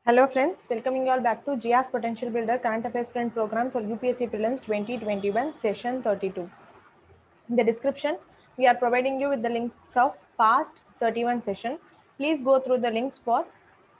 Hello friends, welcoming you all back to GIAS Potential Builder Current Affairs Sprint Program for UPSC Prelims 2021 Session 32. In the description, we are providing you with the links of past 31 session. Please go through the links for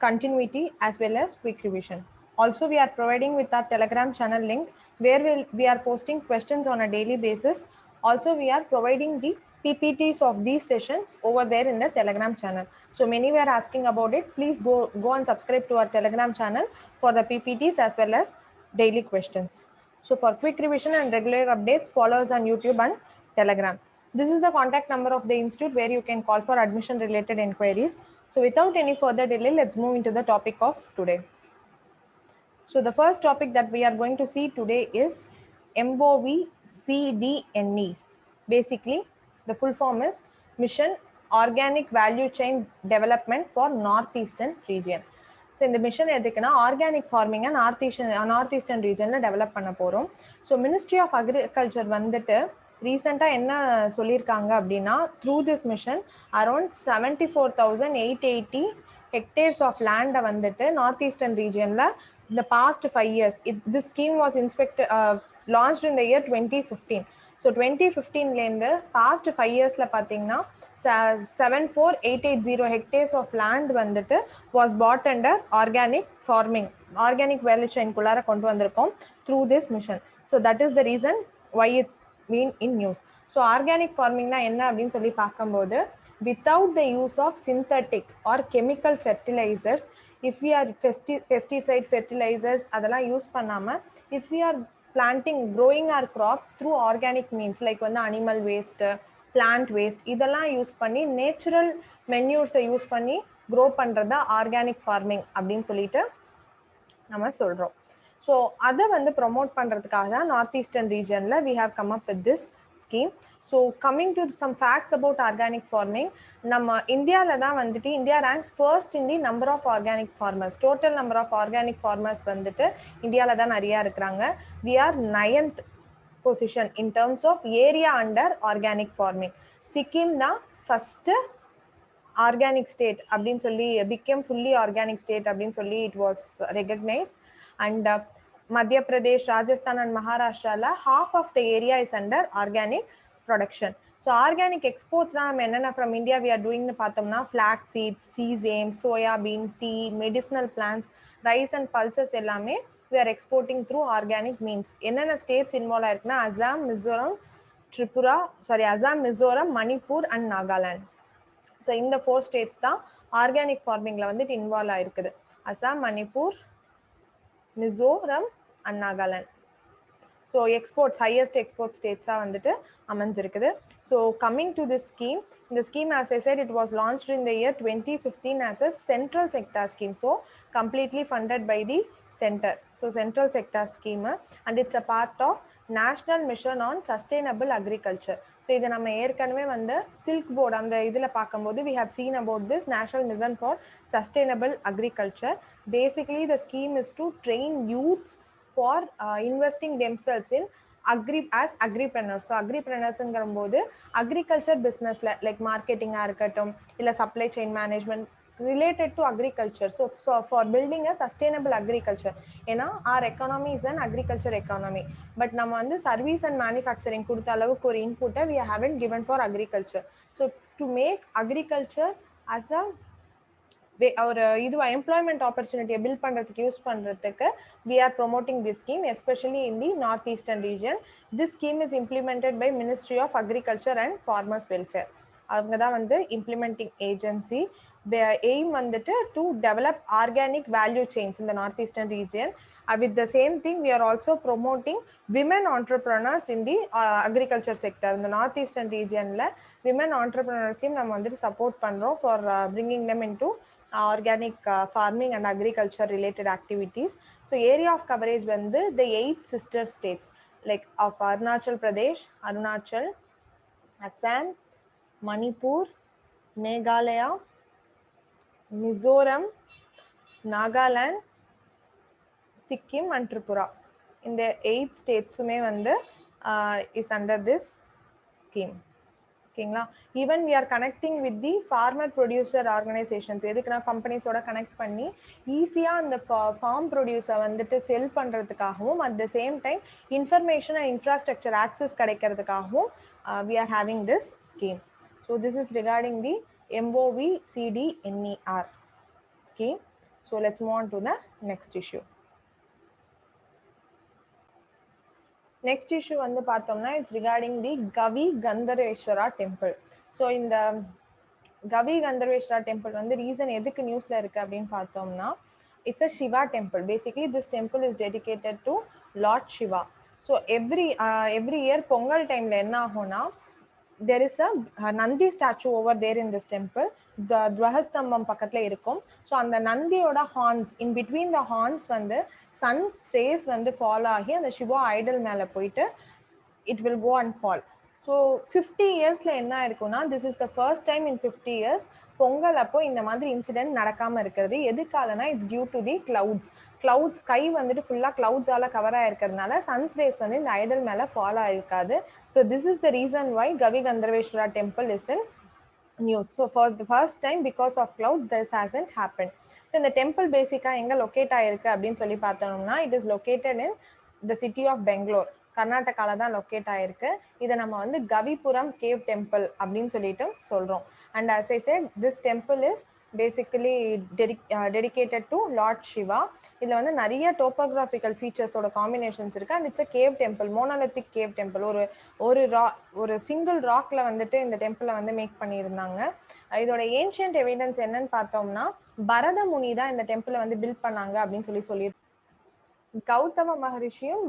continuity as well as quick revision. Also, we are providing with our Telegram channel link where we are posting questions on a daily basis. Also, we are providing the PPTs of these sessions over there in the Telegram channel. So many were asking about it. Please go and subscribe to our Telegram channel for the PPTs as well as daily questions. So for quick revision and regular updates, follow us on YouTube and Telegram. This is the contact number of the institute where you can call for admission related inquiries. So without any further delay, let's move into the topic of today. So the first topic that we are going to see today is MOVCDNE. Basically, the full form is Mission Organic Value Chain Development for Northeastern Region. So இந்த mission எதுக்குன்னா organic ஃபார்மிங்கை north eastern ரீஜனில் develop பண்ண போகிறோம். So ministry of agriculture வந்துட்டு ரீசெண்டாக என்ன சொல்லியிருக்காங்க அப்படின்னா through this mission around 74,880 hectares of land வந்துட்டு நார்த் ஈஸ்டர்ன் ரீஜனில் the past 5 years. This scheme was launched in the year 2015. So 2015 past 5 years la pathina 74,880 hectares of land வந்துட்டு was bought under organic farming, organic value chain குள்ளார கொண்டு வந்திருக்கோம் through this mission. So that is the reason why it's been in news. So organic farming na enna அப்படினு சொல்லி பார்க்கும்போது without the use of synthetic or chemical fertilizers, if we are pesticide fertilizers அதெல்லாம் use பண்ணாம if we are growing our crops through organic means like வந்து animal waste, plant waste இதெல்லாம் use பண்ணி natural மென்யூர்ஸை use பண்ணி grow பண்றதா organic farming அப்படின்னு சொல்லிட்டு நம்ம சொல்றோம். ஸோ அதை வந்து ப்ரொமோட் பண்ணுறதுக்காக தான் நார்த் ஈஸ்டர்ன் ரீஜனில் we have come up with this scheme. So coming to some facts about organic farming, நம்ம இந்தியாவில் தான் வந்துட்டு India ranks first in the number of organic farmers. Total number of organic farmers வந்துட்டு இந்தியாவில் தான் நிறையா இருக்கிறாங்க. We are 9th position in terms of area under organic farming. Sikkim தான் ஃபஸ்ட்டு ஆர்கானிக் ஸ்டேட் அப்படின்னு சொல்லி பிகேம் ஃபுல்லி ஆர்கானிக் ஸ்டேட் அப்படின்னு சொல்லி it was recognised. And Madhya Pradesh, Rajasthan and மகாராஷ்டிரால half of the area is under organic production. So organic எக்ஸ்போர்ட்ஸ்லாம் நம்ம என்னென்ன from India we are டூயிங்னு பார்த்தோம்னா flax seeds, sesame, soybean, tea, medicinal plants, rice and pulses எல்லாமே we are exporting through organic means. என்னென்ன states involve ஆயிருக்குன்னா Assam, Mizoram, Manipur and Nagaland. So இந்த 4 states தான் ஆர்கானிக் ஃபார்மிங்கில் வந்துட்டு இன்வால்வ் ஆயிருக்குது. Assam, Manipur, Mizoram and Nagaland. So exports highest export ஸ்டேட்ஸாக வந்துட்டு அமைஞ்சிருக்குது. So coming to this scheme, இந்த scheme as I said it was launched in the year 2015 as a central sector scheme, so completely funded by the center. So central sector scheme and it's a part of National Mission on Sustainable Agriculture. So இதை நம்ம ஏற்கனவே வந்து silk board அந்த இதில் பார்க்கும்போது we have seen about this National Mission for Sustainable Agriculture. Basically the scheme is to train youths for investing themselves in agripreneurs. So agripreneursங்கும்போது agriculture businessல like marketing-ஆ இருக்கட்டும் இல்லை supply chain management related to agriculture. So for building a sustainable agriculture, ஏன்னா our economy is an agriculture economy. But நம்ம வந்து service and manufacturing கொடுத்த அளவுக்கு ஒரு input-ஐ we haven't given for agriculture. So to make agriculture as a ஒரு இதுவா employment ஆப்பர்ச்சுனிட்டியை build பண்ணுறதுக்கு யூஸ் பண்ணுறதுக்கு we are promoting this scheme especially in the northeastern region. This scheme is implemented by Ministry of Agriculture and Farmers Welfare. அவங்க தான் வந்து implementing agency. Aim வந்துட்டு to develop organic value chains in the northeastern region. With the same thing we are also promoting women entrepreneurs in the agriculture sector. In the northeastern regionல women entrepreneursையும் நம்ம வந்துட்டு support பண்ணுறோம் for bringing them into organic farming and agriculture related activities. So area of coverage வந்து the 8 sister states like of Arunachal Pradesh, Arunachal, Assam, Manipur, Meghalaya, Mizoram, Nagaland, Sikkim and Tripura. இந்த 8 states வந்து is under this scheme. ஓகேங்களா. Even we are connecting with the farmer producer organisations. எதுக்குன்னா கம்பெனிஸோட connect பண்ணி ஈஸியாக அந்த farm ப்ரொடியூஸை வந்துட்டு செல் பண்ணுறதுக்காகவும் at the same time information and infrastructure access கிடைக்கிறதுக்காகவும் we are having this scheme. So this is regarding the MOVCDNER scheme. So let's move on to the next issue. Next issue வந்து பார்த்தோம்னா it's regarding the Gavi Gangadhareshwara temple. So இந்த Gavi Gangadhareshwara temple வந்து reason எதுக்கு நியூஸ்ல இருக்கு அப்படின்னு பார்த்தோம்னா it's a Shiva temple. Basically this temple is dedicated to lord Shiva. So every year Pongal டைம்ல என்ன ஆகும்னா there is a Nandi statue over there in this temple. The Dwahastambam பக்கத்துல இருக்கும். ஸோ அந்த நந்தியோட horns in between the horns வந்து sons rays வந்து fall ஆகி அந்த சிவா ஐடல் மேலே போயிட்டு it will go and fall. So 50 இயர்ஸில் என்ன இருக்குன்னா this is the first time in 50 years Pongal அப்போ இந்த மாதிரி இன்சிடென்ட் நடக்காமல் இருக்கிறது. எதுக்காகனா it's due to the clouds. Clouds sky வந்துட்டு ஃபுல்லாக கிளவுட்ஸால் கவர் ஆகிருக்கிறதுனால சன்ஸ் ரேஸ் வந்து இந்த ஐடல் மேலே ஃபால் ஆகிருக்காது. So this is the reason why Gavi Gangadhareshwara temple is in news. So for the first time because of cloud this hasn't happen. So இந்த temple பேசிக்காக எங்கே லொக்கேட் ஆகிருக்கு அப்படின்னு சொல்லி பார்த்தோம்னா it is located in the city of Bangalore, கர்நாடகாவில் தான் locate ஆகிருக்கு. இதை நம்ம வந்து கவிபுரம் கேவ் டெம்பிள் அப்படின்னு சொல்லிட்டு சொல்கிறோம். And as I said, this temple is basically dedicated to Lord Shiva. இதில் வந்து நிறைய டோபோகிராஃபிக்கல் ஃபீச்சர்ஸோட காம்பினேஷன்ஸ் இருக்குது. And it's a cave temple, monolithic cave temple. ஒரு சிங்கிள் ராக்ல வந்துட்டு இந்த டெம்பிளை வந்து மேக் பண்ணியிருந்தாங்க. இதோட ஏன்ஷியன்ட் எவிடன்ஸ் என்னன்னு பார்த்தோம்னா பரத முனி தான் இந்த டெம்பிளை வந்து பில்ட் பண்ணாங்க அப்படின்னு சொல்லி கௌதம மகரிஷியும்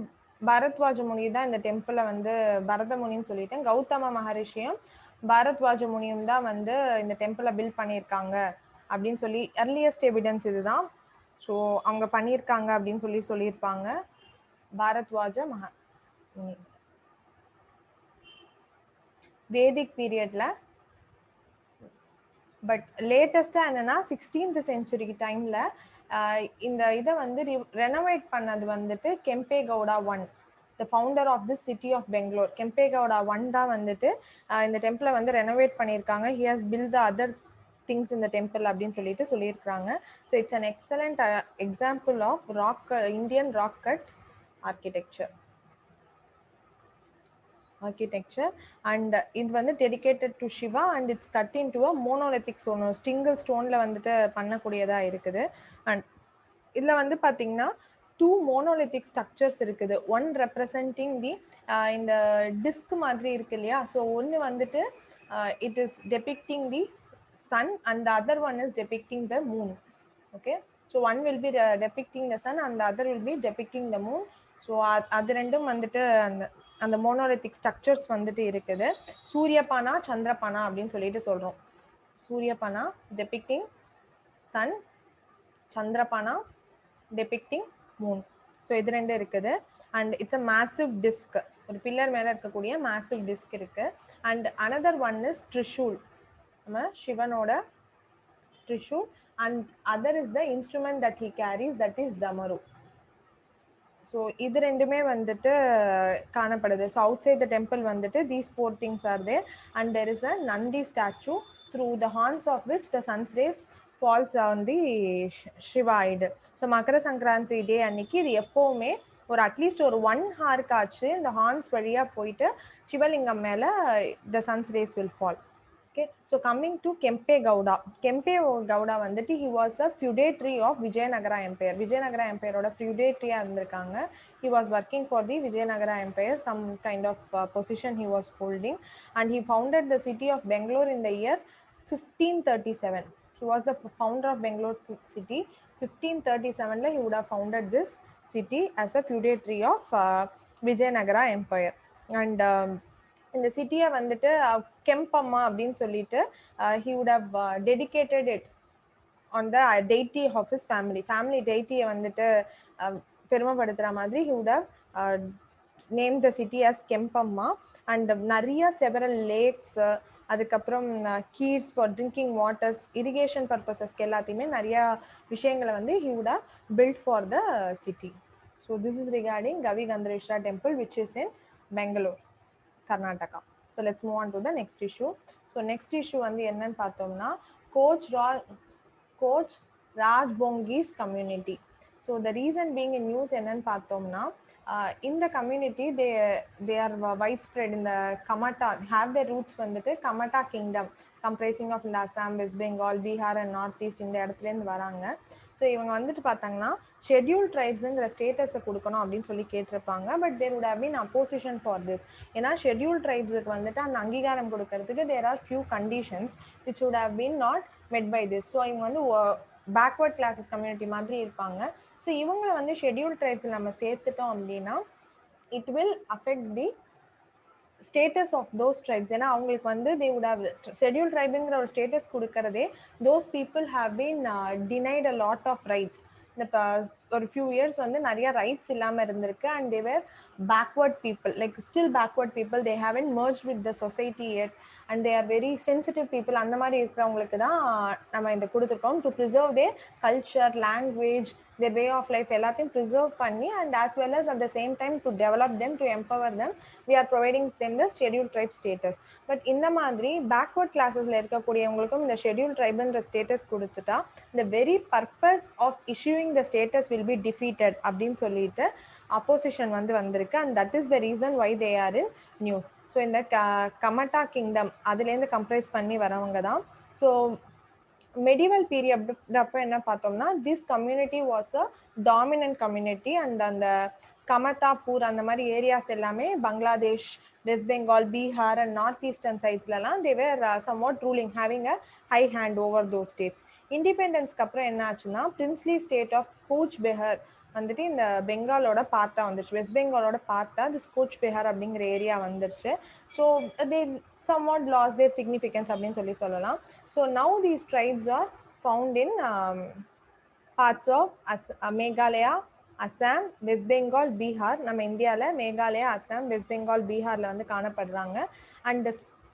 பரத்வாஜ முனி தான் இந்த டெம்பிளை வந்து பரத முனின்னு சொல்லிட்டேன். கௌதம மகரிஷியும் பரத்வாஜ முனியும் தான் வந்து இந்த டெம்பிளை பில்ட் பண்ணியிருக்காங்க அப்படின்னு சொல்லி எர்லியஸ்ட் எவிடன்ஸ் இதுதான். ஸோ அவங்க பண்ணியிருக்காங்க அப்படின்னு சொல்லியிருப்பாங்க பரத்வாஜ முனி. வேதிக் பீரியட்ல. பட் லேட்டஸ்டாக என்னன்னா 16th century டைம்ல இந்த இதை வந்து ரெனோவேட் பண்ணது வந்துட்டு Kempe Gowda one, the founder of the city of Bangalore. Kempe Gowda one தான் வந்துட்டு இந்த டெம்பிளை வந்து ரெனோவேட் பண்ணியிருக்காங்க. He has built the other things இந்த டெம்பிள் அப்படின்னு சொல்லியிருக்காங்க. So it's an excellent example of Indian rock cut architecture. And இது வந்து dedicated to Shiva and it's cut in to a monolithic stone, single ஸ்டோன்ல வந்துட்டு பண்ணக்கூடியதா இருக்குது. அண்ட் இதில் வந்து பார்த்தீங்கன்னா 2 மோனோலித்திக் ஸ்ட்ரக்சர்ஸ் இருக்குது. ஒன் ரெப்ரசன்டிங் தி இந்த டிஸ்க் மாதிரி இருக்கு இல்லையா. ஸோ ஒன்று வந்துட்டு it is depicting the sun and the other one is depicting the moon. Okay, so one will be depicting the sun and other will be depicting the moon. So அது ரெண்டும் வந்துட்டு அந்த monolithic structures வந்துட்டு இருக்குது. சூரியபானா சந்திரபானா அப்படின்னு சொல்லிட்டு சொல்கிறோம். Suryabana depicting sun, Chandrabana depicting moon. So இது ரெண்டு இருக்குது. And it's a massive disc, ஒரு பில்லர் மேலே இருக்கக்கூடிய மேசிவ் டிஸ்க் இருக்கு. And another one is trishul, நம்ம சிவனோட trishul. And other is the instrument that he carries, that is damaru. So இது ரெண்டுமே வந்துட்டு காணப்படுது. So outside the temple வந்துட்டு these 4 things are there. And there is a Nandi statue through the horns of which the sun's rays falls on the Shiva idol. So Makara Sankranti டே அன்னைக்கு இது எப்போவுமே ஒரு at least ஒரு 1 ஹார்க்காச்சு இந்த ஹார்ன்ஸ் வழியாக போயிட்டு சிவலிங்கம் மேலே the sun's rays will fall. Okay, so coming to Kempe Gowda. Kempe Gowda வந்துட்டு he was a feudatory of Vijayanagara Empire. Vijayanagara Empire ஓட feudatory-ஆ இருந்திருக்காங்க. He was working for the Vijayanagara Empire, some kind of position he was holding, and he founded the city of Bangalore in the year 1537. He was the founder of Bangalore city. 1537 he would have founded this city as a feudatory of Vijayanagara Empire. And இந்த சிட்டியை வந்துட்டு கெம்பம்மா அப்படின்னு சொல்லிட்டு he would have dedicated it on the deity of his family deityயை வந்துட்டு பெருமைப்படுத்துற மாதிரி he would have named the city as Kempamma. And நிறைய several lakes, அதுக்கப்புறம் கீர்ஸ் ஃபார் ட்ரிங்கிங் வாட்டர்ஸ், இரிகேஷன் பர்பஸஸ்க்கு எல்லாத்தையுமே நிறைய விஷயங்களை வந்து he would have built for the city. So this is regarding Gavi Gandhareshwara temple which is in Bangalore, Karnataka. So let's move on to the next issue. So next issue வந்து என்னன்னு பார்த்தோம்னா Koch Rajbongshis community. So the reason being in news என்னன்னு பார்த்தோம்னா இந்த community they are wide spread இந்த Kamata have the roots வந்துட்டு கமட்டா kingdom comprising of இந்த Assam, West Bengal, Bihar and north east இந்த இடத்துலேருந்து வராங்க. ஸோ இவங்க வந்துட்டு பார்த்தாங்கன்னா ஷெட்யூல் ட்ரைப்ஸுங்கிற ஸ்டேட்டஸை கொடுக்கணும் அப்படின்னு சொல்லி கேட்டிருப்பாங்க. But there would have been opposition for this. ஏன்னா ஷெட்யூல் ட்ரைப்ஸுக்கு வந்துட்டு அந்த அங்கீகாரம் கொடுக்கறதுக்கு there are few conditions which would have been not met by this. So இவங்க வந்து பேக்வர்ட் கிளாஸஸ் கம்யூனிட்டி மாதிரி இருப்பாங்க. ஸோ இவங்களை வந்து ஷெட்யூல் ட்ரைப்ஸில் நம்ம சேர்த்துட்டோம் அப்படின்னா it will affect the status of those tribes. ஏன்னா அவங்களுக்கு வந்து தே வுட் ஹவ் ஷெட்யூல் ட்ரைபுங்கிற ஒரு ஸ்டேட்டஸ் கொடுக்கறதே those people have been denied a lot of rights. இந்த ஒரு ஃபியூ இயர்ஸ் வந்து நிறைய ரைட்ஸ் இல்லாமல் இருந்திருக்கு. And they were backward people, like still backward people, they haven't merge with the society yet and they are very sensitive people. அந்த மாதிரி இருக்கிறவங்களுக்கு தான் நம்ம இதை கொடுத்துருக்கோம் to preserve their culture, language, their way of life எல்லாத்தையும் preserve பண்ணி and as well as at the same time to develop them, to empower them, we are providing them the scheduled tribe status. But இந்த மாதிரி backward கிளாஸஸ்ல இருக்கக்கூடியவங்களுக்கும் இந்த schedule ட்ரைப்ன்ற status கொடுத்துட்டா the very purpose of issuing the status will be defeated அப்படின்னு சொல்லிட்டு opposition வந்து வந்திருக்கு. And that is the reason why they are in news. So இந்த Kamata kingdom அதுலேருந்து கம்ப்ரைஸ் பண்ணி வரவங்க தான். ஸோ மெடிவல் பீரியட் அப்போ என்ன பார்த்தோம்னா this community was a dominant community. And அந்த கமதாப்பூர் அந்த மாதிரி ஏரியாஸ் எல்லாமே Bangladesh, West Bengal, Bihar and north eastern சைட்ஸ்லாம் they were somewhat ruling, having a high hand over those states. இண்டிபெண்டன்ஸ்க்கு அப்புறம் என்ன ஆச்சுன்னா princely state of Cooch Behar வந்துட்டு இந்த பெங்காலோட பார்ட்டாக வந்துருச்சு, வெஸ்ட் பெங்காலோட பார்ட்டாக திஸ் கூச் பெஹர் அப்படிங்கிற ஏரியா வந்துருச்சு. So they somewhat lost their significance அப்படின்னு சொல்லலாம். So now these tribes are found in parts of Meghalaya, Assam, West Bengal, Bihar. நம்ம இந்தியாவில் மேகாலயா, அசாம், வெஸ்ட் பெங்கால், பீகாரில் வந்து காணப்படுறாங்க. And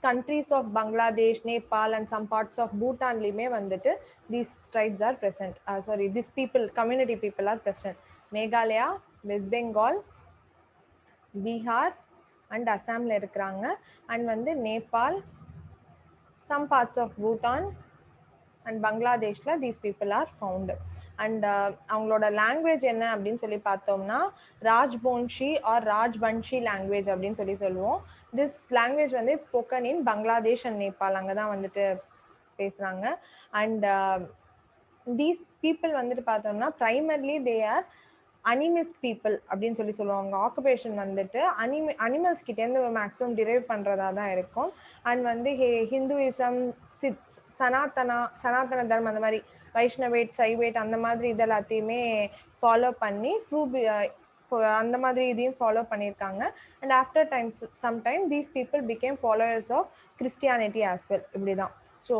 countries of Bangladesh, Nepal and some parts of Bhutanலையுமே வந்துட்டு these tribes are present. These people, community people are present. Meghalaya, west Bengal, Bihar and அசாமில் இருக்கிறாங்க. அண்ட் வந்து Nepal, some parts of Bhutan and Bangladeshல these people are found. And அவங்களோட language என்ன அப்படின்னு சொல்லி பார்த்தோம்னா ராஜ்போன்ஷி ஆர் ராஜ்வன்ஷி லாங்குவேஜ் அப்படின்னு சொல்லுவோம். திஸ் லாங்குவேஜ் வந்து it's spoken in Bangladesh and Nepal, அங்கே தான் வந்துட்டு பேசுகிறாங்க. அண்ட் தீஸ் பீப்புள் வந்துட்டு பார்த்தோம்னா ப்ரைமர்லி தே ஆர் அனிமிஸ்ட் பீப்புள் அப்படின்னு சொல்லுவாங்க. அவங்க ஆக்குபேஷன் வந்துட்டு அனிமல்ஸ் கிட்டேருந்து மேக்ஸிமம் டிரைவ் பண்ணுறதா தான் இருக்கும். அண்ட் வந்து ஹிந்துயிசம், சனாதன தர்மம், அந்த மாதிரி வைஷ்ணவேட், சைவேட் அந்த மாதிரி இது எல்லாத்தையுமே ஃபாலோ பண்ணி அந்த மாதிரி இதையும் ஃபாலோ பண்ணியிருக்காங்க. And after sometime these people became followers of Christianity as well. இப்படி தான். ஸோ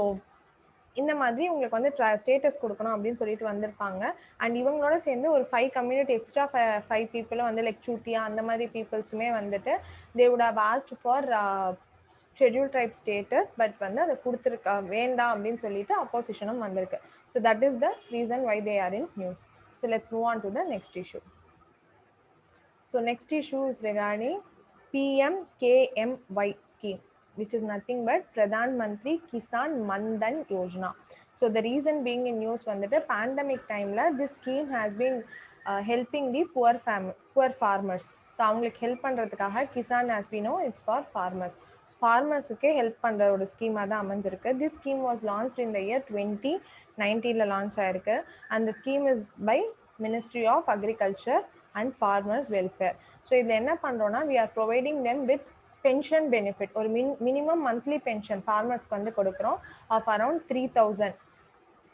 இந்த மாதிரி உங்களுக்கு வந்து ஸ்டேட்டஸ் கொடுக்கணும் அப்படின்னு சொல்லிட்டு வந்திருப்பாங்க. அண்ட் இவங்களோட சேர்ந்து ஒரு 5 கம்யூனிட்டி எக்ஸ்ட்ரா 5 பீப்புளும் வந்து லைக் சூத்தியா அந்த மாதிரி பீப்புள்ஸுமே வந்துட்டு they would have asked for schedule tribe status. But வந்து அதை கொடுத்துருக்க வேண்டாம் அப்படின்னு சொல்லிட்டு அப்போசிஷனும் வந்திருக்கு. So that is the reason why they are in news. So let's move on to the next issue. So next issue is regarding PMKMY scheme, which is nothing but Pradhan Mantri Kisan Mandhan Yojana. So the reason being in news வந்துட்டு pandemic timeல this scheme has been helping the poor farmers. So அவங்களுக்கு help பண்ணுறதுக்காக Kisan as we know it's for farmers. ஃபார்மர்ஸுக்கு help பண்ணுற ஒரு ஸ்கீமாக தான் அமைஞ்சிருக்கு. This scheme was launched in the year 2019 launch ஆயிருக்கு. And the scheme is by ministry of agriculture and farmers welfare. So இதில் என்ன பண்ணுறோன்னா we are providing them with pension benefit. ஒரு மினிமம் மந்த்லி பென்ஷன் ஃபார்மர்ஸ்க்கு வந்து கொடுக்குறோம் ஆஃப் அரவுண்ட் 3,000.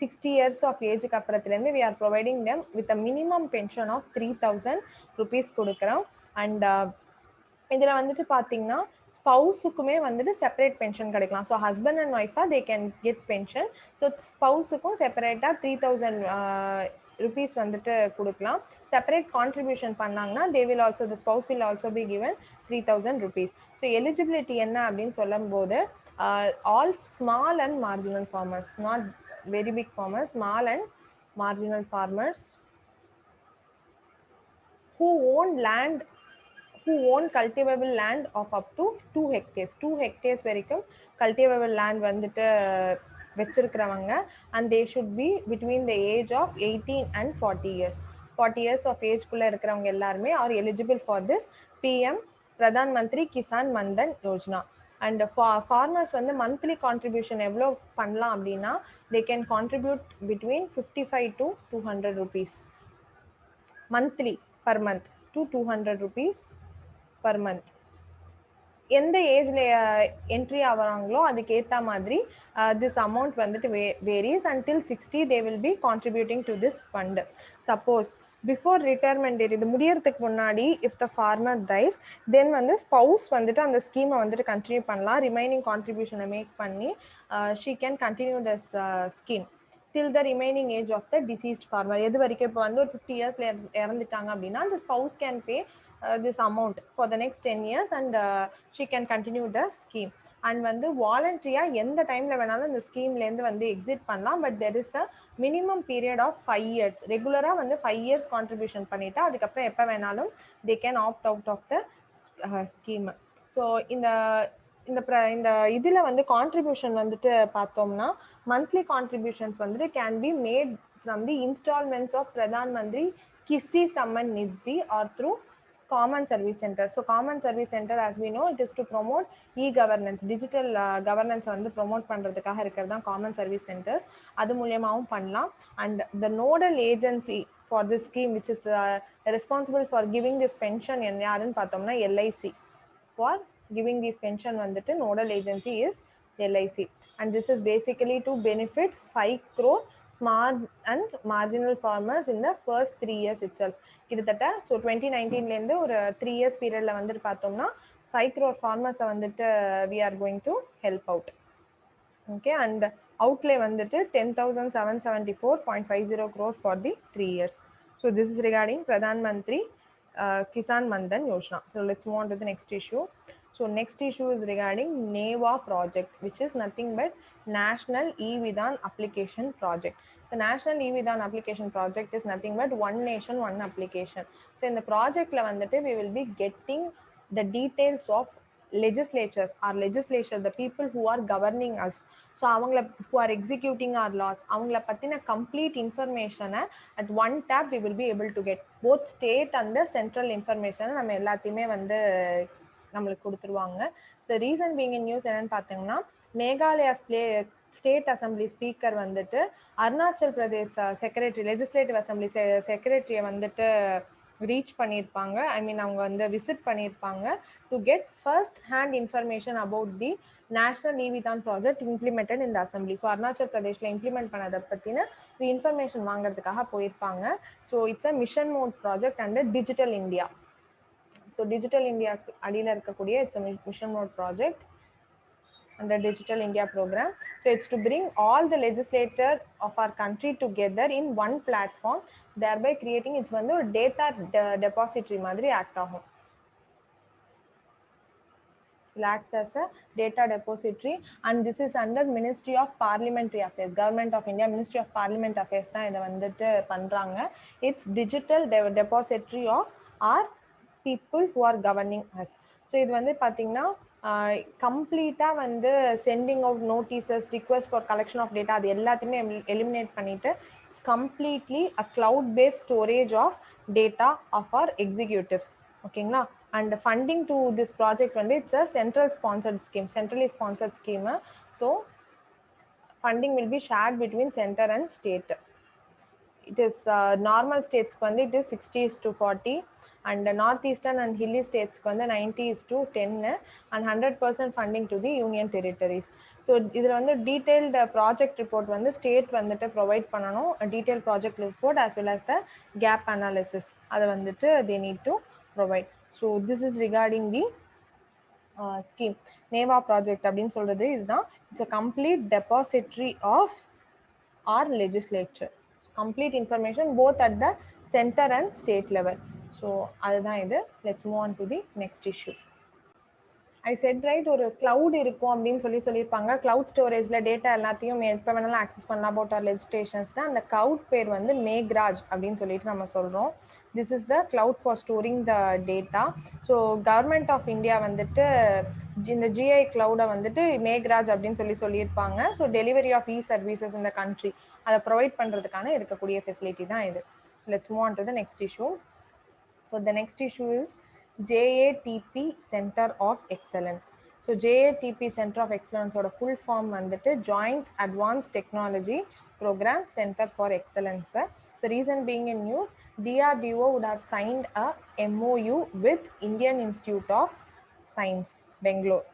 60 years ஆஃப் ஏஜுக்கு அப்புறத்துலேருந்து we are providing them with a minimum pension of 3,000 rupees கொடுக்குறோம். அண்ட் இதில் வந்துட்டு பார்த்தீங்கன்னா ஸ்பவுஸுக்குமே வந்துட்டு செப்பரேட் பென்ஷன் கிடைக்கலாம். ஸோ ஹஸ்பண்ட் அண்ட் ஒய்ஃபாக they can get pension. So ஸ்பவுஸுக்கும் செப்பரேட்டாக 3,000 rupees வந்துட்டு கொடுக்கலாம். செப்பரேட் கான்ட்ரிபியூஷன் பண்ணாங்கன்னா they will also the spouse will also be given 3,000 rupees. So eligibility என்ன அப்படின்னு சொல்லும் போது all small and marginal farmers, not very big farmers, small and marginal farmers who own land who own cultivable land of up to 2 hectares. 2 hectares வரைக்கும் cultivable land வந்துட்டு வச்சிருக்கிறவங்க, and they should be between the age of 18 and 40 years. 40 years of age குள்ள இருக்கிறவங்க எல்லாருமே are eligible for this PM Pradhan Mantri Kisan Mandhan Yojana. And farmers வந்து monthly contribution எவ்வளோ பண்ணலாம் அப்படின்னா they can contribute between 55 to 200 rupees monthly per month to 200 rupees per month. எந்த ஏஜ்ல entry ஆகுறாங்களோ அதுக்கு ஏற்ற மாதிரி திஸ் அமௌண்ட் வந்துட்டு varies. until 60 they will be contributing to this fund. suppose before retirement date இது முடியறதுக்கு முன்னாடி if the farmer dies, then வந்து ஸ்பவுஸ் வந்துட்டு அந்த ஸ்கீமை வந்துட்டு கண்டினியூ பண்ணலாம். ரிமைனிங் கான்ட்ரிபியூஷனை மேக் பண்ணி she can continue this scheme till the remaining age of the deceased farmer. எது வரைக்கும் இப்போ வந்து ஒரு 50 இயர்ஸ்ல இறந்துட்டாங்க அப்படின்னா the spouse can pay this amount for the next 10 years and she can continue the scheme. and வந்து வாலண்டரியா எந்த டைம்ல வேணாலும் இந்த ஸ்கீம்ல இருந்து வந்து எக்ஸிட் பண்ணலாம். But there is a minimum period of 5 years. ரெகுலரா வந்து 5 years கான்ட்ரிபியூஷன் பண்ணிட்டா அதுக்கப்புறம் எப்போ வேணாலும் they can opt out of the scheme. So இந்த இதுல வந்து கான்ட்ரிபியூஷன் வந்துட்டு பார்த்தோம்னா மந்த்லி கான்ட்ரிபியூஷன்ஸ் வந்துட்டு can be made from the instalments of Pradhan Mantri Kisan Samman Nidhi or through common service center. so common service center as we know it is to promote e-governance, digital governance வந்து promote பண்றதுக்காக இருக்கிறது தான் common service centers. அது மூலமாவும் பண்ணலாம். and the nodal agency for this scheme which is responsible for giving this pension யாருன்னு பார்த்தோம்னா LIC. for giving this pension வந்துட்டு nodal agency is LIC. and this is basically to benefit 5 crore small and marginal farmers in the first 3 years itself. கிட்டத்தட்ட so 2019 இருந்து ஒரு 3 years பீரியட்ல வந்துட்டு பார்த்தோம்னா 5 crore farmers வந்துட்டு we are going to help out. okay and outlay வந்துட்டு 10,774.50 crore for the 3 years. so this is regarding Pradhan Mantri Kisan Mandhan Yojana. so let's move on to the next issue. so next issue is regarding NEVA project, which is nothing but National E-Vidhan Application Project. so National E-Vidhan Application Project is nothing but one nation one application. so in the project la vandu we will be getting the details of legislatures, our legislature, the people who are governing us, so avangala who are executing our laws, avangala pathina complete information at one tap we will be able to get both state and the central information நம்ம எல்லாத்தையுமே வந்து நம்மளுக்கு கொடுத்துருவாங்க. So reason being in news என்னன்னு பார்த்தீங்கன்னா Meghalaya state assembly speaker வந்துட்டு Arunachal Pradesh secretary, legislative assembly செக்ரட்டரியை வந்துட்டு ரீச் பண்ணியிருப்பாங்க. ஐ மீன் அவங்க வந்து விசிட் பண்ணியிருப்பாங்க to get first hand information about the national E-Vidhan project implemented இந்த அசம்பிளி. ஸோ அருணாச்சல் பிரதேஷ்ல இம்ப்ளிமெண்ட் பண்ணதை பற்றின இன்ஃபர்மேஷன் வாங்குறதுக்காக போயிருப்பாங்க. So it's a mission mode project under digital India. So digital India அடியில் இருக்கக்கூடிய it's a mission mode project under Digital India program. so it's to bring all the legislator of our country together in one platform, thereby creating it's வந்து ஒரு data depository மாதிரி act ஆகும். it acts as a data depository and this is under Ministry of Parliamentary Affairs, Government of India Ministry of Parliament Affairs தான் இதை வந்துட்டு பண்றாங்க. it's digital depository of our people who are governing us. so இது வந்து பாத்தீங்கன்னா கம்ப்ளீட்டா வந்து sending out notices, request for collection of data அது எல்லாத்தையுமே எலிமினேட் பண்ணிட்டு it's completely a cloud based storage of data of our executives. ஓகேங்களா? And funding to this project வந்து it's a central sponsored scheme, centrally sponsored scheme. So funding will be shared between centre and state. it is normal states வந்து it is 60:40 and northeastern and hilly states வந்து 90:10 and 100% funding to the union territories. so இதுல வந்து detailed project report வந்து state வந்துட்டு provide பண்ணனும், detailed project report as well as the gap analysis அத வந்துட்டு they need to provide. so this is regarding the scheme. NEVA project அப்படின்னு சொல்றது இதுதான். it's a complete depository of our legislature, complete information both at the center and state level. so அதுதான் இது. let's move on to the next issue. I set right, ஒரு cloud இருக்கும் அப்படின்னு சொல்லியிருப்பாங்க. Cloud ஸ்டோரேஜ்ல data எல்லாத்தையும் எப்போ வேணாலும் ஆக்சஸ் பண்ணலாம் அபவுட் ஆர் லெஜிஸ்லேஷன்ஸ்னா அந்த கிளவுட் பேர் வந்து மேக்ராஜ் அப்படின்னு சொல்லிட்டு நம்ம சொல்கிறோம். This is the cloud for storing the data. So government of India வந்துட்டு இந்த ஜிஐ கிளவுடை வந்துட்டு மேக்ராஜ் அப்படின்னு சொல்லியிருப்பாங்க. So delivery of e services இந்த கண்ட்ரி அதை ப்ரொவைட் பண்ணுறதுக்கான இருக்கக்கூடிய ஃபெசிலிட்டி தான் இது. So let's move on to the next issue. So the next issue is JATP Center of Excellence. So JATP Center of Excellence ஓட full form வந்துட்டு Joint Advanced Technology Program Center for Excellence. So reason being in news, DRDO would have signed a MOU with Indian Institute of Science, Bangalore,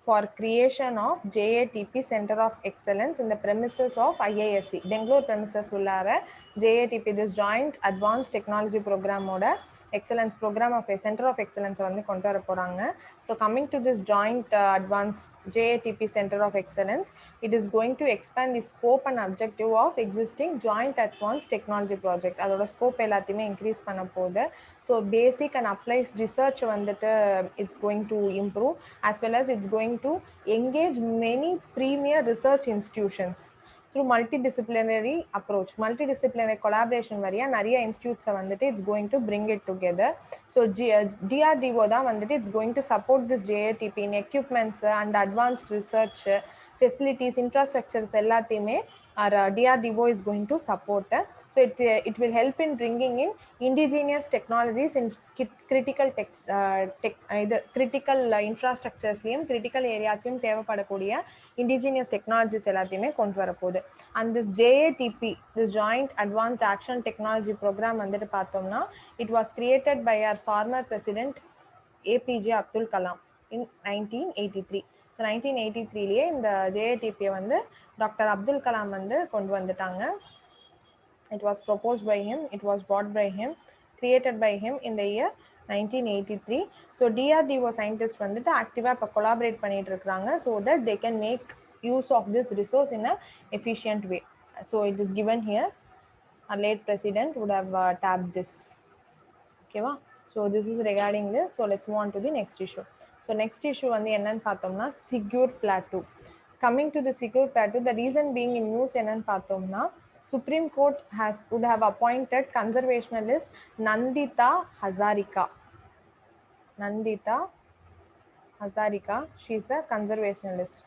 for creation of JATP Center of Excellence in the premises of IISc, Bangalore premises உள்ளார JATP, this Joint Advanced Technology Program ஓட excellence programme of centre of எக்ஸலன்ஸை வந்து கொண்டு வர போகிறாங்க. So coming to this joint advance JATP centre of excellence, it is going to expand the scope and objective of existing joint advance technology project. அதோட scope எல்லாத்தையுமே increase பண்ண போகுது. So basic and applies research வந்துட்டு it's going to improve, as well as it's going to engage many premier research institutions through multidisciplinary approach, multidisciplinary collaboration வழியா நிறைய இன்ஸ்டியூட்ஸை வந்துட்டு it's going to bring it together. So DRDO தான் வந்துட்டு it's going to support this JATP in equipments and advanced research facilities infrastructures எல்லாத்தையுமே DRDO is going to support. So it will help in bringing in indigenous technologies in critical critical infrastructuresலையும் critical areasலையும் தேவைப்படக்கூடிய indigenous technologies எல்லாத்தையுமே கொண்டு வர போகுது. And this JATP, this Joint Advanced Action Technology Program வந்துட்டு பார்த்தோம்னா it was created by our former president APJ Abdul Kalam in 1983. So 1983லேயே இந்த JATP வந்து doctor Abdul Kalam வந்து கொண்டு வந்துட்டாங்க. It was proposed by him, it was brought by him, created by him in the year 1983. So DRDO scientists வந்துட்டு ஆக்டிவாக இப்போ collaborate பண்ணிட்டு இருக்கிறாங்க so that they can make use of this resource in a efficient way. So it is given here. Our late president would have tapped this. ஓகேவா? So this is regarding this. So let's move on to the next issue. So next issue வந்து என்னன்னு பார்த்தோம்னா Sigur Plateau. Coming to the Sigur Plateau, the reason being in news என்னன்னு பார்த்தோம்னா Supreme Court would have appointed conservationist Nandita Hazarika. Nandita Hazarika, she is a conservationist,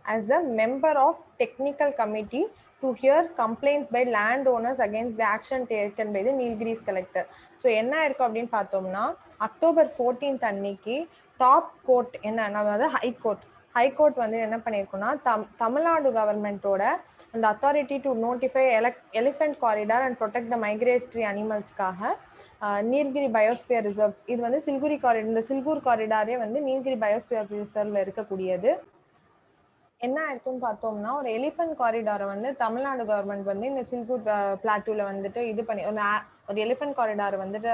as the member of technical committee to hear complaints by landowners against the action taken by the Nilgiris collector. So என்ன இருக்கு அப்படின்னு பார்த்தோம்னா October 14th அன்னைக்கு top court என்ன, அதாவது high court வந்து என்ன பண்ணியிருக்கோம்னா தமிழ்நாடு கவர்மெண்ட்டோட அந்த authority to notify elephant corridor and protect the migratory அனிமல்ஸ்க்காக நீல்கிரி பயோஸ்பியர் ரிசர்வ்ஸ், இது வந்து சில்குரி காரிடார், இந்த சில்கூர் காரிடாரே வந்து நீல்கிரி பயோஸ்பியர் ரிசர்வ்ல இருக்கக்கூடியது. என்ன இருக்குன்னு பார்த்தோம்னா ஒரு எலிஃபென்ட் காரிடாரை வந்து தமிழ்நாடு கவர்மெண்ட் வந்து இந்த சில்கூர் பிளாட்டூல வந்துட்டு இது பண்ணி ஒரு எலிஃபென்ட் காரிடார் வந்துட்டு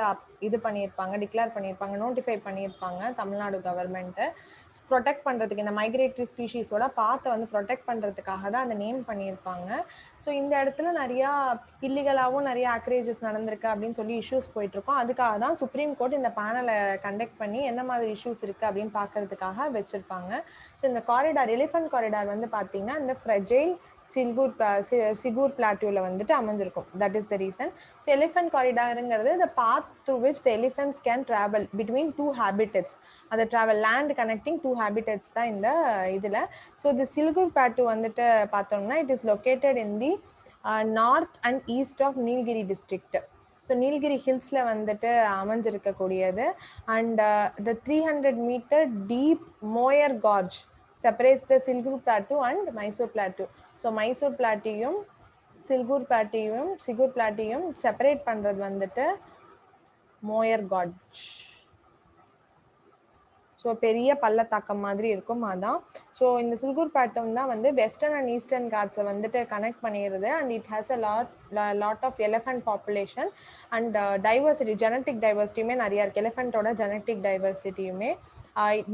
இது பண்ணியிருப்பாங்க, டிக்ளேர் பண்ணியிருப்பாங்க, நோட்டிஃபை பண்ணியிருப்பாங்க தமிழ்நாடு கவர்மெண்ட்டு ப்ரொடெக்ட் பண்ணுறதுக்கு, இந்த மைக்ரேட்டரி ஸ்பீஷீஸோட பாத்தை வந்து ப்ரொடெக்ட் பண்ணுறதுக்காக தான் அந்த நேம் பண்ணியிருப்பாங்க. ஸோ இந்த இடத்துல நிறையா இல்லீகலாகவும் நிறைய ஆக்ரேஜஸ் நடந்திருக்கு அப்படின்னு சொல்லி இஷ்யூஸ் போயிட்டுருக்கோம். அதுக்காக தான் சுப்ரீம் கோர்ட் இந்த பேனலை கண்டக்ட் பண்ணி என்ன மாதிரி இஷ்யூஸ் இருக்குது அப்படின்னு பார்க்கறதுக்காக வச்சுருப்பாங்க. ஸோ இந்த காரிடார், எலிஃபென்ட் காரிடார் வந்து பார்த்தீங்கன்னா இந்த ஃப்ரெஜைல் சிகூர் பிளாட்டூவில் வந்துட்டு அமைஞ்சிருக்கும். That is the reason. So elephant காரிடாருங்கிறது the path through which the elephants can travel between two habitats, அதை travel land connecting two habitats தான் இந்த இதில். ஸோ தி சில்கூர் பிளாட்டூ வந்துட்டு பார்த்தோம்னா it is located in the north and east of Nilgiri district. So Nilgiri ஹில்ஸில் வந்துட்டு அமைஞ்சிருக்கக்கூடியது. And the 300 meter deep Moyar gorge separates the Silgur Plateau and Mysore Plateau. So Mysore Plateau Silgur Plateau separate பண்றது வந்துட்டு Moir garage. So பெரிய பள்ளத்தாக்கம் மாதிரி இருக்கும் அதான். So இந்த சில்கூர் பிளாட்டூ தான் வந்து வெஸ்டர்ன் அண்ட் ஈஸ்டர்ன் காட்ஸை வந்துட்டு கனெக்ட் பண்ணிடுது. And it has a lot of elephant population and diversity, genetic டைவர்சிட்டியுமே நிறையா இருக்குது, எலிஃபென்ட்டோட ஜெனட்டிக் டைவர்சிட்டியுமே.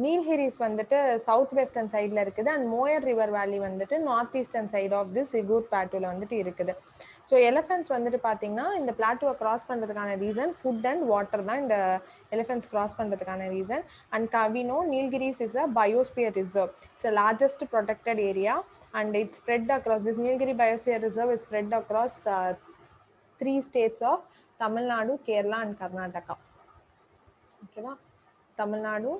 நீல்கிரிஸ் வந்துட்டு சவுத் வெஸ்டர்ன் சைடில் இருக்குது அண்ட் மோயர் ரிவர் வேலி வந்துட்டு north eastern side of the Sigur பிளாட்டூவில் வந்துட்டு இருக்குது. ஸோ எலிஃபென்ட்ஸ் வந்துட்டு பார்த்தீங்கன்னா இந்த பிளாட்டோவை கிராஸ் பண்ணுறதுக்கான ரீசன் ஃபுட் அண்ட் வாட்டர் தான் இந்த எலிஃபென்ட்ஸ் கிராஸ் பண்ணுறதுக்கான reason. And we know Nilgiris is a biosphere reserve. It's the largest protected area and it's spread across, this Nilgiri biosphere reserve is spread across 3 states of Tamil Nadu, Kerala and Karnataka. ஓகேவா, Tamil Nadu,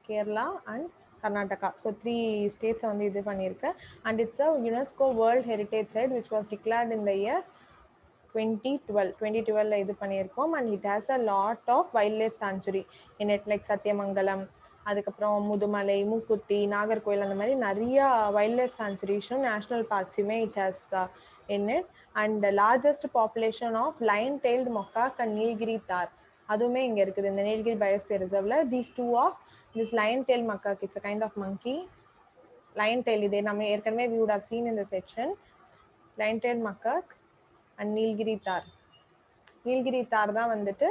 Kerala and Karnataka. So 3 ஸ்டேட்ஸை வந்து இது பண்ணியிருக்கு. And it's a UNESCO world heritage site which was declared in the year 2012 இது பண்ணியிருக்கோம். And it has a lot of wild life sanctuary in it, like Sathyamangalam, அதுக்கப்புறம் முதுமலை, மூக்குத்தி, நாகர்கோயில், அந்த மாதிரி நிறைய வைல்ட் லைஃப் சாங்சுரிஸும் நேஷ்னல் பார்க்ஸுமே it has in it. And largest population of lion tailed macaque and Nilgiri tahr அதுவுமே இங்கே இருக்குது இந்த நீல்கிரி பயோஸ்பியர் ரிசர்வ்ல. These two of this lion tail macaque, it's a kind of monkey. Lion tail இது நம்ம ஏற்கனவே we would have seen in the section. Line tail macaque and Nilgiri தார். நீல்கிரி தார் தான் வந்துட்டு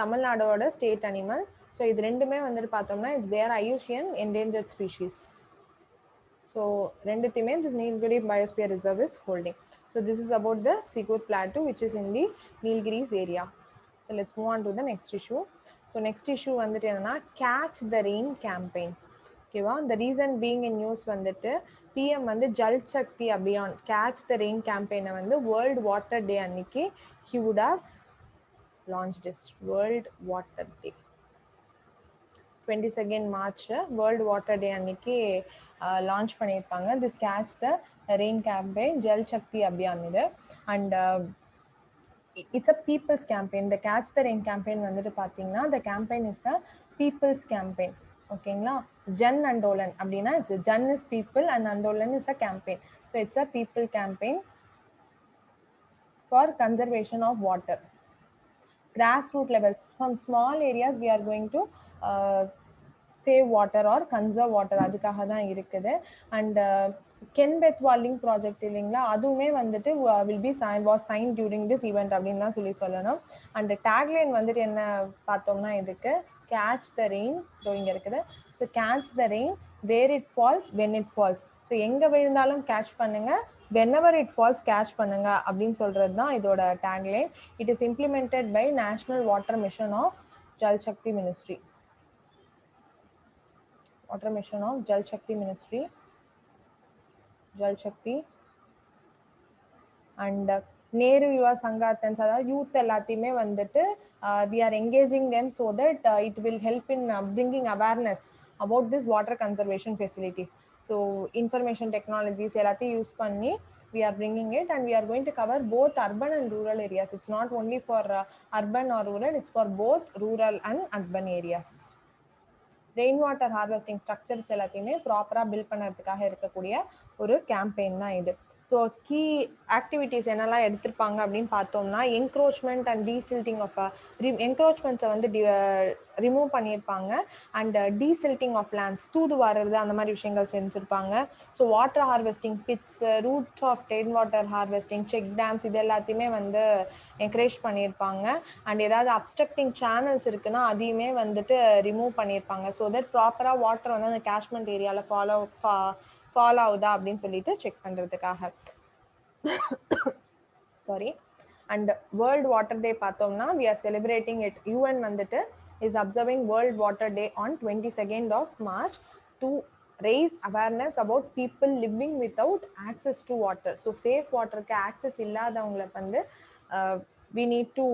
தமிழ்நாடோட ஸ்டேட் அனிமல். ஸோ இது ரெண்டுமே வந்துட்டு பார்த்தோம்னா it's there IUCN endangered species. So ரெண்டுத்தையுமே this Nilgiri biosphere reserve is holding. So this is about the Sigud Plateau which is in the Nilgiris area. So let's move on to the next issue. So next issue வந்துட்டு என்னன்னா catch the rain campaign. ஓகேவா, the reason being in news வந்துட்டு PM வந்து Jal Shakti Abhiyan catch the rain campaign வந்து World Water Day அன்னைக்கு he would have launched this World Water Day. 22nd March World Water Day அன்னைக்கு launch பண்ணியிருப்பாங்க this catch the rain campaign Jal Shakti Abhiyan இது. And it's a people's campaign. The catch the rain campaign வந்துட்டு பார்த்தீங்கன்னா the campaign is a people's campaign. ஓகேங்களா, ஜன் அண்டோலன் அப்படின்னா it's Jan is people and அண்டோலன் is a campaign. So it's a people campaign for conservation of water. Grassroots levels, from small areas we are going to save water or conserve water, அதுக்காக தான் இருக்குது. And Ken Betwa link project இல்லைங்களா, அதுவுமே வந்துட்டு will be was sign during this event அப்படின்னு தான் சொல்லணும். And tagline வந்துட்டு என்ன பார்த்தோம்னா இதுக்கு கேட்ச் த ரெயின், இங்கே இருக்குது. So catch the rain where it falls when it falls. So எங்கே விழுந்தாலும் கேட்ச் பண்ணுங்க, whenever it falls கேட்ச் பண்ணுங்க அப்படின்னு சொல்றது தான் இதோட tagline. It is implemented by national water mission of Jal Shakti ministry. Water Mission of Jal Shakti Ministry, Jal Shakti. And Nehru Yuva Sangathans, அதாவது youth எல்லாத்தையுமே வந்துட்டு we are engaging them so that it will help in bringing awareness about this water conservation facilities. So information technologies எல்லாத்தையும் use பண்ணி we are bringing it, and we are going to cover both urban and rural areas. It's not only for urban or rural, it's for both rural and urban areas. Rain water harvesting structures எல்லாத்தையுமே ப்ராப்பராக build பண்ணுறதுக்காக இருக்கக்கூடிய ஒரு campaign தான் இது. So key activities என்னெல்லாம் எடுத்திருப்பாங்க அப்படின்னு பார்த்தோம்னா என்க்ரோச்மெண்ட் அண்ட் டீசில்ட்டிங் ஆஃப் என்க்ரோச்மெண்ட்ஸை வந்து ரிமூவ் பண்ணியிருப்பாங்க. அண்ட் டீசில்ட்டிங் ஆஃப் லேண்ட்ஸ், தூது வாருறது, அந்த மாதிரி விஷயங்கள் செஞ்சுருப்பாங்க. So water harvesting pits, roof of rain water harvesting, check dams, இது எல்லாத்தையுமே வந்து என்கரேஜ் பண்ணியிருப்பாங்க. அண்ட் ஏதாவது அப்ஸ்ட்ரக்டிங் சேனல்ஸ் இருக்குன்னா அதையுமே வந்துட்டு ரிமூவ் பண்ணியிருப்பாங்க. ஸோ தட் ப்ராப்பராக வாட்டர் வந்து அந்த கேஷ்மெண்ட் ஏரியாவில் ஃபாலோ ஆகுதா அப்படின்னு சொல்லிட்டு செக் பண்ணுறதுக்காக. சாரி. அண்ட் வேர்ல்ட் வாட்டர் டே பார்த்தோம்னா we are celebrating it. UN வந்துட்டு is observing World Water Day on 22nd of March to raise awareness about people living without access to water. So safe waterக்கு access இல்லாதவங்களை வந்து we need to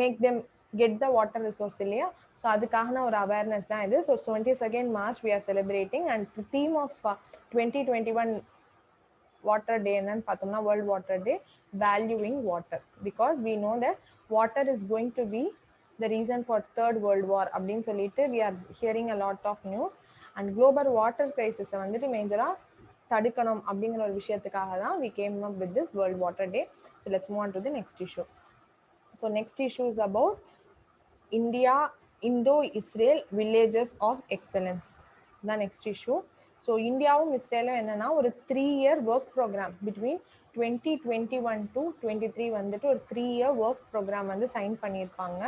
make them get the water resource இல்லையா. So அதுக்கான ஒரு awareness தான் இது. So 22nd March we are celebrating. And theme of 2021 water டே என்னன்னு பார்த்தோம்னா world water day valuing water, because we know that water is going to be the reason for third world war அப்படின்னு சொல்லிட்டு we are hearing a lot of news. and global water crisis வந்துட்டு மேஜரா தடுக்கணும் அப்படிங்கிற ஒரு விஷயத்துக்காக தான் we came up with this world water day. So let's move on to the next issue. So next issue is about Indo-Israel villages of excellence. The next issue. So இந்தியாவும் இஸ்ரேலும் என்னன்னா ஒரு 3-year work program between 2021 to 23 வந்துட்டு ஒரு 3-year work programme வந்து sign பண்ணியிருப்பாங்க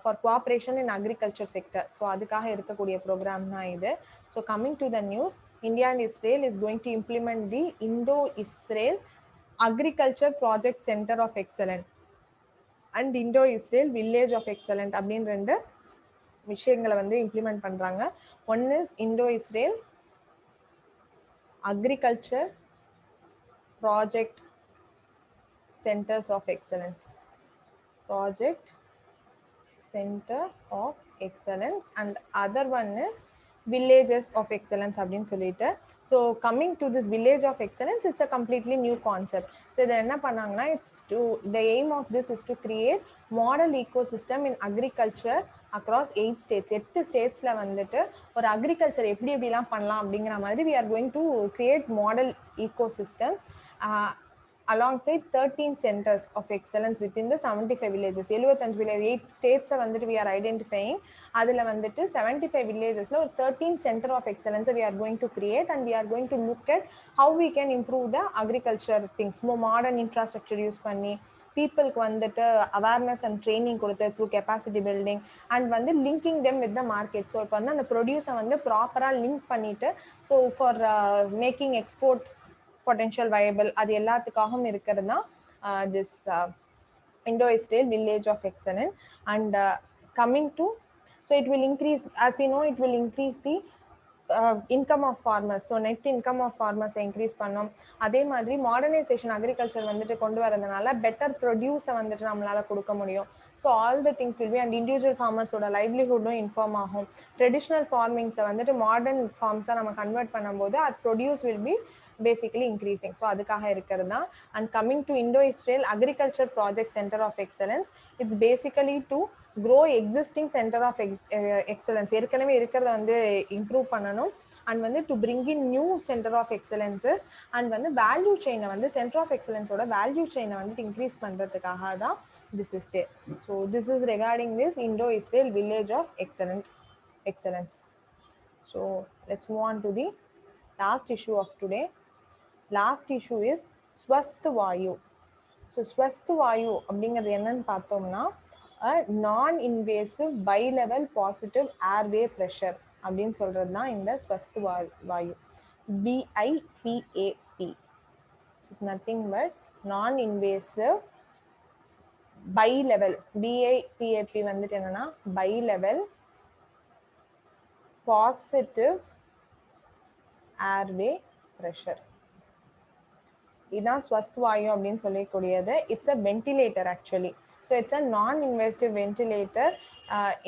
for cooperation in agriculture sector. So அதுக்காக இருக்கக்கூடிய ப்ரோக்ராம் தான் இது. So coming to the news, India and Israel is going to implement the Indo Israel agriculture project centre of excellent and Indo Israel village of excellent அப்படின்னு 2 விஷயங்களை வந்து implement பண்றாங்க. One is Indo Israel agriculture project centers of excellence, project center of excellence, and other one is villages of excellence அப்படின்னு சொல்லிட்டு. So coming to this village of excellence it's a completely new concept. So இதை என்ன பண்ணாங்கன்னா it's to the aim of this is to create model eco system in agriculture across 8 states. 8 ஸ்டேட்ஸில் வந்துட்டு ஒரு agriculture எப்படி எப்படிலாம் பண்ணலாம் அப்படிங்கிற மாதிரி we are going to create model ecosystems alongside 13 centers of excellence within the 75 villages. 75 villages, 8 states வந்துட்டு we are identifying. அதில் வந்துட்டு 75 villagesல ஒரு 13 center of excellence we are going to create, and we are going to look at how we can improve the agriculture things. more modern infrastructure use பண்ணி பீப்புளுக்கு வந்துட்டு awareness and training கொடுத்து through capacity building and வந்து linking them with the market. So இப்போ வந்து அந்த ப்ரொடியூஸை வந்து ப்ராப்பராக லிங்க் பண்ணிட்டு so for making export potential viable அது எல்லாத்துக்காகவும் இருக்கிறது தான் this Indo Israel village of excellent. And coming to so it will increase, as we know it will increase the income of farmers. So net income of ஃபார்மர்ஸை increase பண்ணோம். அதே மாதிரி modernisation agriculture வந்துட்டு கொண்டு வரதுனால பெட்டர் ப்ரொடியூஸை வந்துட்டு நம்மளால கொடுக்க முடியும். So all the things will be and individual ஃபார்மர்ஸோட லைவ்லிஹுட்டும் இன்ஃபார்ம் ஆகும். ட்ரெடிஷ்னல் ஃபார்மிங்ஸை வந்துட்டு மாடர்ன் ஃபார்ம்ஸாக நம்ம கன்வெர்ட் பண்ணும்போது அது produce will be basically increasing. So அதுக்காக இருக்கிறது தான். And coming to Indo-Israel Agriculture Project Center of Excellence, it's basically to grow existing center of excellence. ஏற்கனவே இருக்கிறத வந்து இம்ப்ரூவ் பண்ணணும் அண்ட் வந்து to bring in new centre of excellences and வந்து value செயினை வந்து சென்டர் ஆஃப் எக்ஸலன்ஸோட வேல்யூ செயினை வந்துட்டு இன்க்ரீஸ் பண்ணுறதுக்காக தான் this is there. So this is regarding this Indo Israel village of excellence. So let's move on to the last issue of today. Last issue is Swasth Vayu. So Swasth Vayu அப்படிங்கிறது என்னன்னு பார்த்தோம்னா non invasive bi level positive airway pressure அப்படின்னு சொல்றது தான் இந்த Swasth Vayu. BIPAP is nothing but non invasive bi level. BIPAP வந்துட்டு என்னன்னா bi level positive airway pressure. இதுதான் ஸ்வஸ்த் வாயு அப்படின்னு சொல்லக்கூடியது. It's a ventilator actually. So it's a non invasive ventilator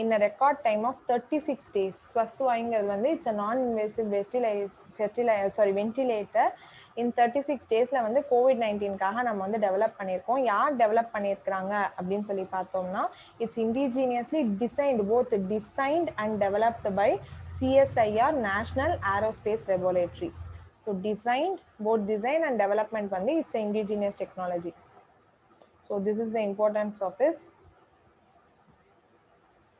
in a record time of 36 days. Swasth வாயுங்கிறது வந்து இட்ஸ் அ நான் invasive ventilator இன் 36 daysல வந்து COVID-19க்காக நம்ம வந்து டெவலப் பண்ணியிருக்கோம். யார் டெவலப் பண்ணியிருக்கிறாங்க அப்படின்னு சொல்லி பார்த்தோம்னா it's indigenously designed, both designed and developed by CSIR national aerospace regulatory. So designed, both design and development வந்து it's an indigenous technology. So this is the importance of this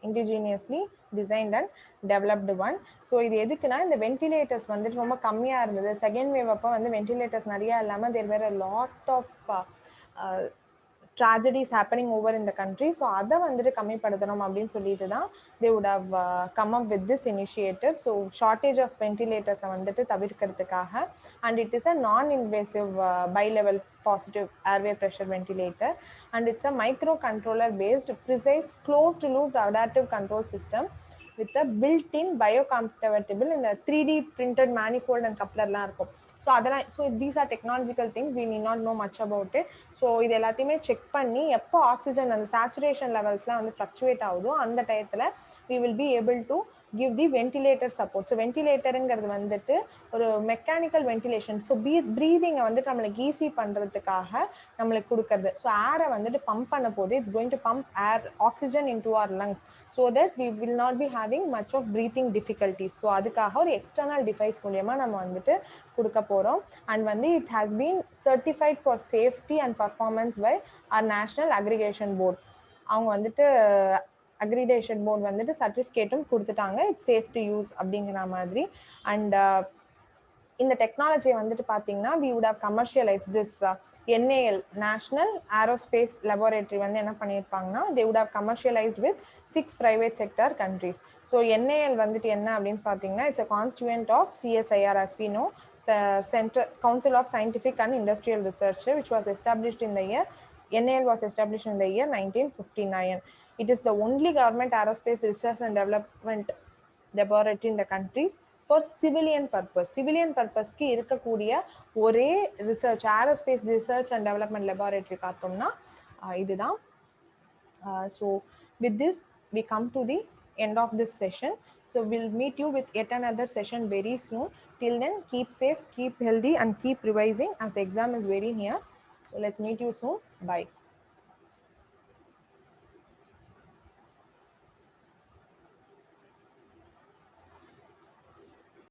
indigenously designed and developed one. So இது எதுக்குன்னா இந்த ventilators வந்துட்டு ரொம்ப கம்மியாக இருந்தது. Second wave அப்போ வந்து வென்டிலேட்டர்ஸ் நிறையா இல்லாமல் there were a lot of tragedies happening over in the country. So அதை வந்துட்டு கம்மிப்படுத்தணும் அப்படின்னு சொல்லிட்டு தான் they would have come up with this initiative. So shortage of ventilators வந்துட்டு தவிர்க்கிறதுக்காக, and it is a non-invasive bi-level positive airway pressure ventilator, and it's a microcontroller based precise closed loop adaptive control system with a built-in biocompatible in the 3D printed manifold and couplerலாம் இருக்கும். So அதெல்லாம், so these are technological things, we need not know much about it. So இது எல்லாத்தையுமே check பண்ணி எப்போ oxygen அந்த saturation லெவல்ஸ்லாம் வந்து fluctuate ஆகுதோ அந்த டயத்தில் we will be able to give the ventilator support. So வென்டிலேட்டருங்கிறது வந்துட்டு ஒரு மெக்கானிக்கல் வென்டிலேஷன். ஸோ ப்ரீதிங்கை வந்துட்டு நம்மளுக்கு ஈஸி பண்ணுறதுக்காக நம்மளுக்கு கொடுக்கறது. ஸோ ஏரை வந்துட்டு பம்ப் பண்ண போது it's going to pump air oxygen into our lungs so that we will not be having much of breathing difficulties. So அதுக்காக ஒரு எக்ஸ்டர்னல் டிவைஸ் மூலியமாக நம்ம வந்துட்டு கொடுக்க போகிறோம். அண்ட் வந்து it has been certified for safety and performance by our national accreditation board. அவங்க வந்துட்டு அக்ரிடேஷன் போர்டு வந்துட்டு சர்டிஃபிகேட்டும் கொடுத்துட்டாங்க, இட்ஸ் சேஃப் டு யூஸ் அப்படிங்கிற மாதிரி. அண்ட் இந்த டெக்னாலஜியை வந்துட்டு பார்த்தீங்கன்னா we would have commercialized this NAL national aerospace laboratory வந்து என்ன பண்ணியிருப்பாங்கன்னா they would have commercialized with 6 private sector countries. So NAL வந்துட்டு என்ன அப்படின்னு பார்த்தீங்கன்னா it's a constituent of CSIR as we know, Central Council of Scientific and Industrial Research, which was established in the year NAL was established in the year 1959. It is the only government aerospace research and development laboratory in the countries for civilian purpose. Civilian purpose க்கு இருக்கக்கூடிய ஒரே research aerospace research and development laboratory பார்த்தோம்னா இதுதான். So with this we come to the end of this session. So we'll meet you with yet another session very soon. Till then, keep safe, keep healthy, and keep revising as the exam is very near. So let's meet you soon. Bye.